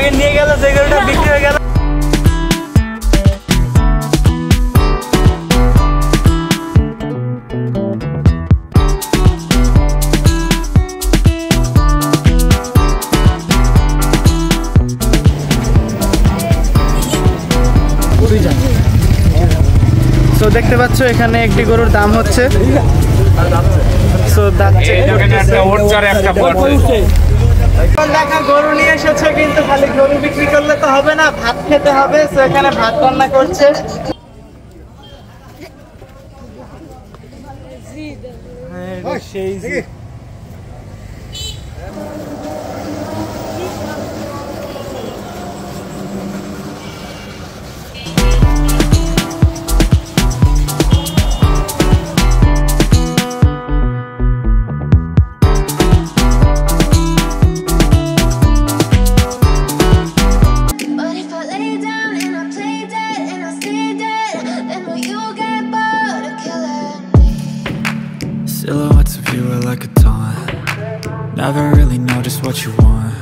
আগে নিয়ে গেল, যে গরুটা বিক্রি হয়ে গেল। তো দেখতে পাচ্ছ এখানে একটি গরুর দাম হচ্ছে, গরু নিয়ে এসেছে কিন্তু খালি গরু বিক্রি করলে তো হবে না, ভাত খেতে হবে। তো এখানে ভাত রান্না করছে। সেই silhouettes of you are like a taunt. Never really know just what you want.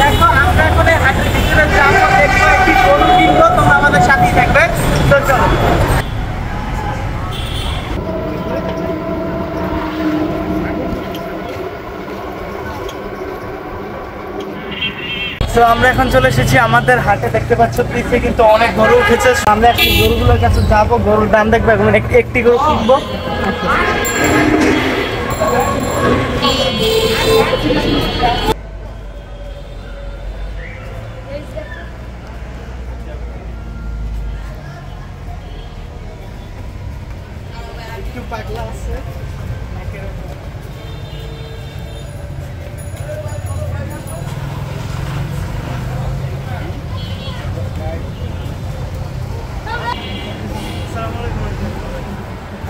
দেখো আমরা এখন হাটের ভিতরে যাবো, দেখবো একটি গরু কিনবো, তোমরা আমাদের সাথেই থাকবে। তো চলো। তো আমরা এখন চলে এসেছি আমাদের হাটে। দেখতে পাচ্ছ পিছে কিন্তু অনেক গরু উঠেছে। সামনে একটি গরুগুলোর কাছে যাবো, গরুর দাম দেখবো, এখন একটি গরু কিনবো। একটু পাগলা আছে।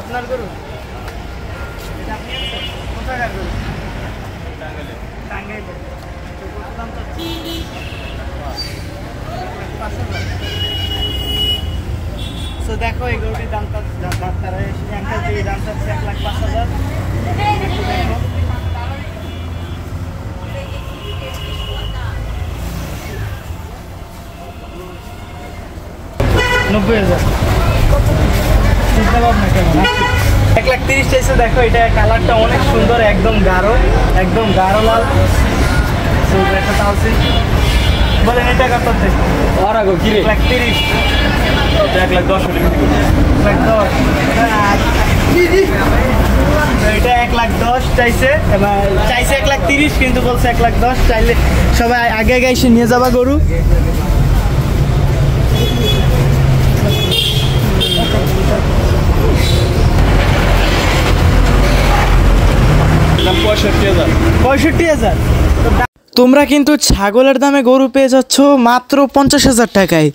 আপনার গরু কোথাকার গরু? টাঙ্গাইলে। তো দেখো এই গরুটির দামটা, তারা এই দামটা হচ্ছে 1,05,000। দেখো 90,000। 1,30,000 চাইছে। দেখো এটা কালারটা অনেক সুন্দর, একদম গাঢ় লাল। বলেন এটা কত? 1,30,000। 1,10,000। এটা 1,10,000 চাইছে, এবার চাইছে 1,30,000 কিন্তু বলছে 1,10,000। চাইলে সবাই আগে এসে নিয়ে যাবা গরু। তোমরা কিন্তু ছাগলের দামে গরু পেয়ে যাচ্ছ মাত্র 50,000 টাকায়।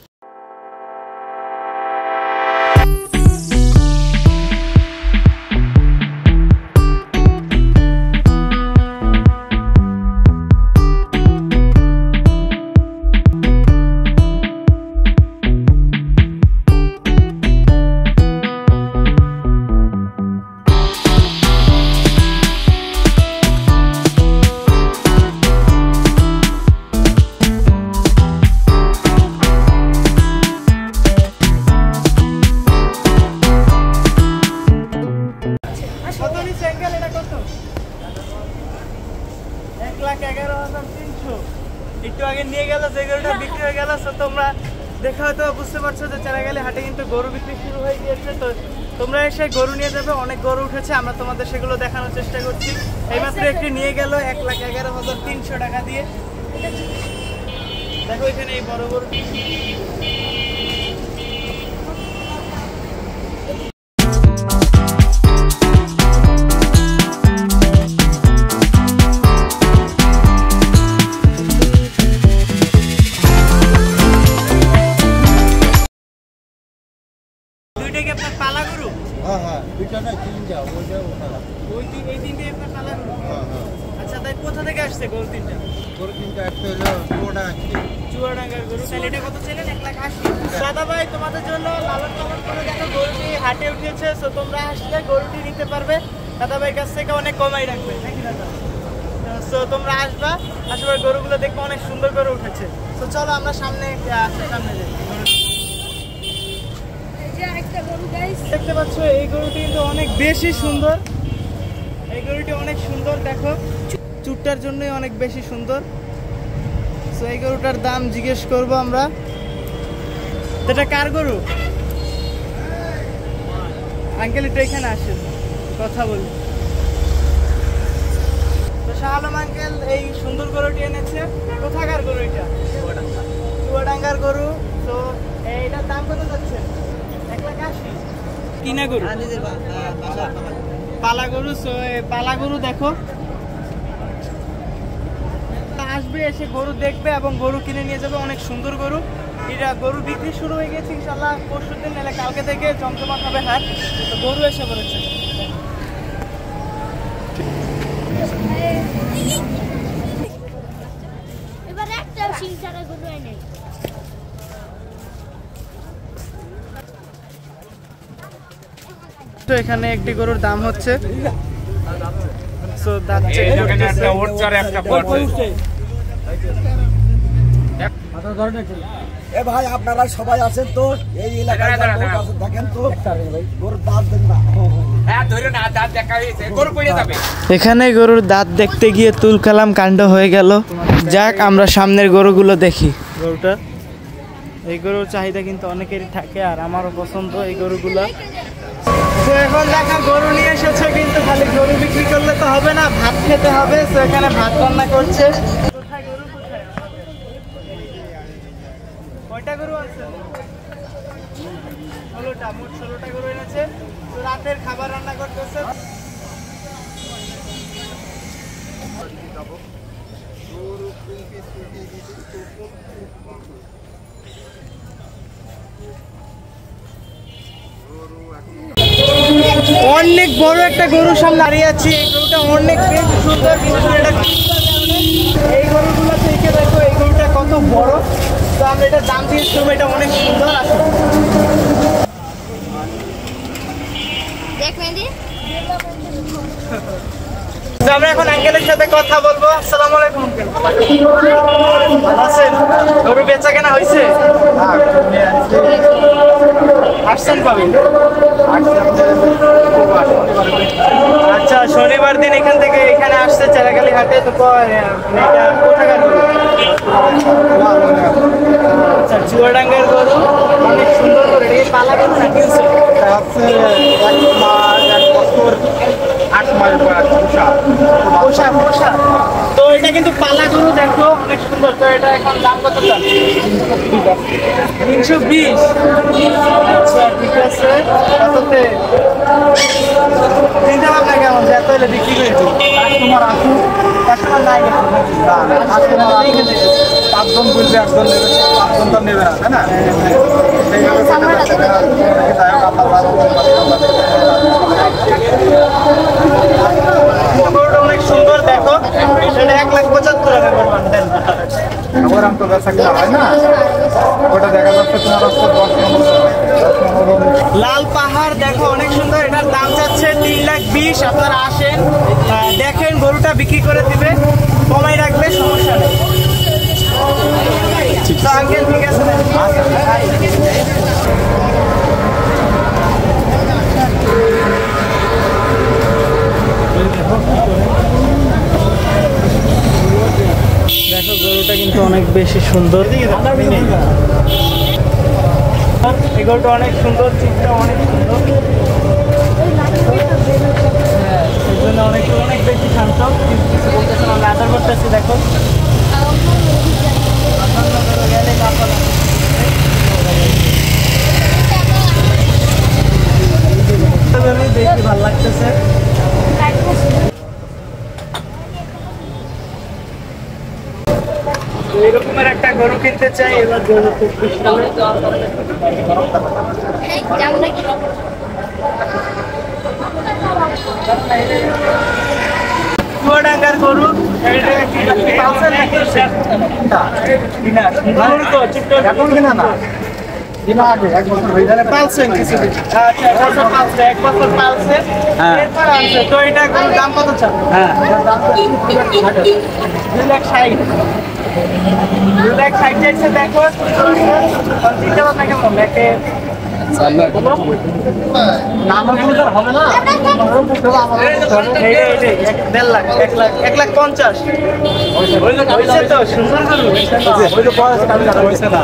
একটু আগে নিয়ে গেল, যে গরুটা বিক্রি হয়ে গেল। তোমরা দেখা হয়তো বুঝতে পারছো যে চারাগালি হাটে কিন্তু গরু বিক্রি শুরু হয়ে গিয়েছে। তো তোমরা এসে গরু নিয়ে যাবে, অনেক গরু উঠেছে, আমরা তোমাদের সেগুলো দেখানোর চেষ্টা করছি। এইমাত্র একটি নিয়ে গেল 1,11,300 টাকা দিয়ে। দেখো এখানে এই বড় গরু। আচ্ছা তাই কোথা থেকে আসছে গরু তিনটা? গরু তিনটা আসছে হলো চুয়াডাঙ্গার গরু। তাহলে এটা কত ছিলেন? 1,80,000। দাদা ভাই তোমাদের জন্য লালন পালন করে দেখো গরুটি হাটে উঠেছে, তো তোমরা আসলে গরুটি নিতে পারবে দাদা ভাইয়ের কাছ থেকে, অনেক কমাই রাখবে নাকি দাদা? তো তোমরা আসবা, আসবার গরুগুলো দেখবো, অনেক সুন্দর করে উঠেছে। তো চলো আমরা সামনে সামনে যাই। দেখতে পাচ্ছ এই গরুটি কিন্তু অনেক বেশি সুন্দর, এই গরুটি অনেক সুন্দর, দেখো চুটটার জন্যই অনেক বেশি সুন্দর। তো এই গরুটার দাম জিজ্ঞেস করবো আমরা। এটা কার গরু আঙ্কেল? একটু এখানে আসেন, কথা বলি। তো শাহ আলম আঙ্কেল এই সুন্দর গরুটি এনেছে। কোথাকার গরু এটা? চুয়াডাঙ্গার গরু। তো এইটার দাম কত যাচ্ছে? 1,80,000। কিনা গরু? পালা গরু। পালা গরু দেখো, আসবে এসে গরু দেখবে এবং গরু কিনে নিয়ে যাবে, অনেক সুন্দর গরু। এটা গরু বিক্রি শুরু হয়ে গেছে, ইনশাল্লাহ পরশুদিন নাহলে কালকে থেকে জমজমাট হবে হাট। তো গরু এসে পড়েছে। এবারে একটা শিলচরে গরু এনে তো এখানে একটি গরুর দাম হচ্ছে, সো দাঁত চেক এখানে একটা ওট চার একটা পড়ছে। এ ভাই আপনারা সবাই আছেন তো এই এলাকায় দেখেন তো গরুর দাঁত দেন না। এখানে গরুর দাঁত দেখতে গিয়ে তুলকালাম কাণ্ড হয়ে গেল। যাক আমরা সামনের গরুগুলো দেখি। গরুটা, এই গরুর চাহিদা কিন্তু অনেকেরই থাকে, আর আমারও পছন্দ এই গরুগুলো। তো এখন দেখা গরু নিয়ে এসেছে, কিন্তু খালি গরু বিক্রি করলে তো হবে না, ভাত খেতে হবে। তো এখানে ভাত রান্না করছে। কয়টা গরু আছে? 16টা, মোট 16টা গরু এনেছে। তো রাতের খাবার রান্না করতেছে। অনেক বড় একটা গরুর সামনে দাঁড়িয়ে আছি। এই গরুটা অনেক বেশি সুন্দর, বিশেষ করে এটা এই গরুগুলো থেকে দেখো এই গরুটা কত বড়। তো আমরা এটা দাম দিয়ে শুনবো, এটা অনেক সুন্দর আছে। আমরা এখন আঙ্কেলের সাথে কথা বলবো। আসসালামু আলাইকুম আঙ্কেল, ভালো আছেন? গরু বেচা কেনা হয়েছে? আসছেন কবে? আচ্ছা, শনিবার দিন এখান থেকে এখানে আসছে চারাগালি হাটে। তো এটা কোথাকার গরু? আচ্ছা, চুয়াডাঙ্গার গরু, অনেক সুন্দর গরু। এটা পালা গরু না কিনছে? পোষা। তো এটা কিন্তু পালা গরু, দেখো অনেক সুন্দর। তো এটা এখন দাম কত? 320। আচ্ছা ঠিক আছে। এততে চিন্তা ভাবনা কেমন যে এত হলে বিক্রি করে দিই? কাস্টমার আসুন, কাস্টমার নাই পাঁচজন বলবে, একজন নেবে, পাঁচজন তো নেবে না, তাই না? অনেক সুন্দর, দেখো সেটা 1,75,000 করবেন। ওরাম তো বেচা কিনা হয় না, ওটা দেখা যাচ্ছে তোমার হচ্ছে 10 নম্বর। লাল পাহাড় দেখো অনেক সুন্দর, এটার দাম চাচ্ছে 3,20,000। আপনারা আসেন, দেখেন, গরুটা বিক্রি করে দিবে, কমাই রাখবে, সমস্যা নেই। আঙ্কেল ঠিক আছে। দেখো গরুটা কিন্তু অনেক বেশি সুন্দর, এই গরুটা অনেক সুন্দর, চিত্রটা অনেক সুন্দর, এই জন্য অনেক বেশি শান্ত, কিছু বলতেছে না, আদর করতেছি। দেখো দেখি ভালো লাগতেছে। এরকমের একটা গরু কিনতে চাই এবার। চুয়াডাঙ্গার গরু, এখন কিনা না কিনা আগে 1 বছর হয়ে গেলে পালছেন কিছু আচ্ছা এক বছর পালছে 1 বছর পালছে এরপর আনছে তো এটা কোন দাম কত চান হ্যাঁ দাম তো 2,60,000 2,60,000 চাইছে দেখো চিন্তা ভাবনা কেমন একে নামগুলো হবে না এই 1.5 লাখ 1 লাখ 50 হইছে তো সুন্দর করু ওই তো বয়স কামি না হইছে না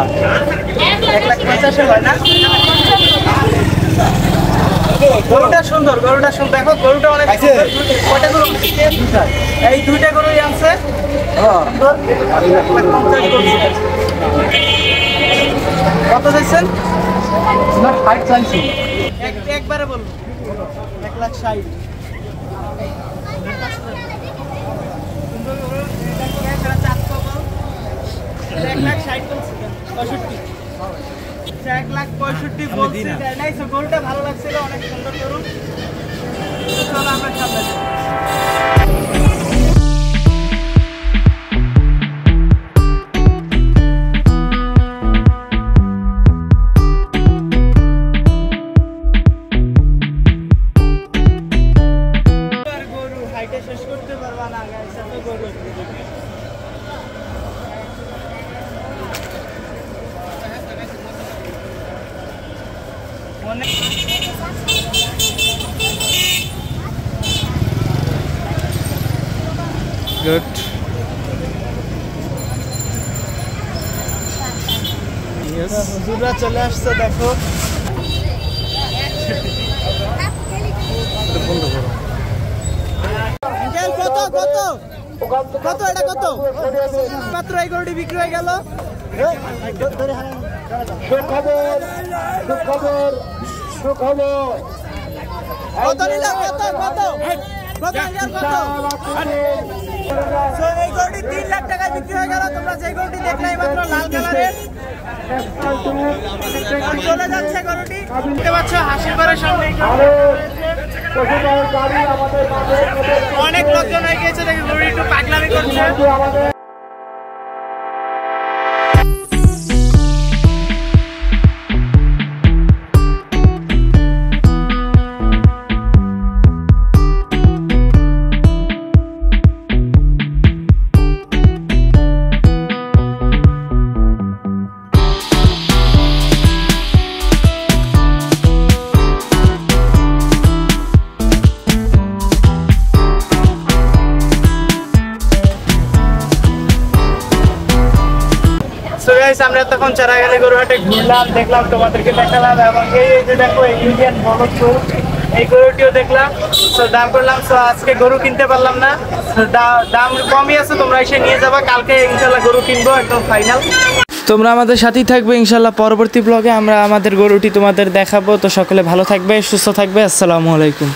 1,50,000 হয় না গরুটা সুন্দর দেখো গরুটা অনেক সুন্দর কয়টা গরু এই দুইটা গরুই আনছে কত চাইছেন না ফাইট চাইছি একবারে বলুন 1,60,000 1,65,000 বলছি নাই তো গরুটা ভালো লাগছিল অনেক সুন্দর গরু চলো আমরা সামনে যাই গরু হাইটে শেষ করতে পারবা না গাইস এত গরু গুড হুজুররা চলে আসছে দেখো কত এটা কত মাত্র এই গরুটি বিক্রি হয়ে গেল কত নিলাম কত নিলাম কত So, এই গরুটি 3 লাখ টাকায় বিক্রি হয়ে গেল তোমরা যে গরুটি দেখলে মাত্র লাল কালারের চলে যাচ্ছে গরুটি দেখতে পাচ্ছ হাসিপাড়ার সামনে অনেক লোকজন হয়ে গেছে দেখি গরুটি একটু পাগলামি করছে আমরা তখন চারাগালি গরুহাটে ঘুরলাম দেখলাম তোমাদেরকে দেখালাম এবং এই যে দেখো ইন্ডিয়ান বলদ গরু এই গরুটিও দেখলাম তো দাম করলাম তো আজকে গরু কিনতে পারলাম না দাম কমই আছে তোমরা এসে নিয়ে যাবা কালকে ইনশাল্লাহ গরু কিনবো একদম ফাইনাল তোমরা আমাদের সাথেই থাকবে ইনশাল্লাহ পরবর্তী ব্লগে আমরা আমাদের গরুটি তোমাদের দেখাবো তো সকলে ভালো থাকবে সুস্থ থাকবে আসসালামু আলাইকুম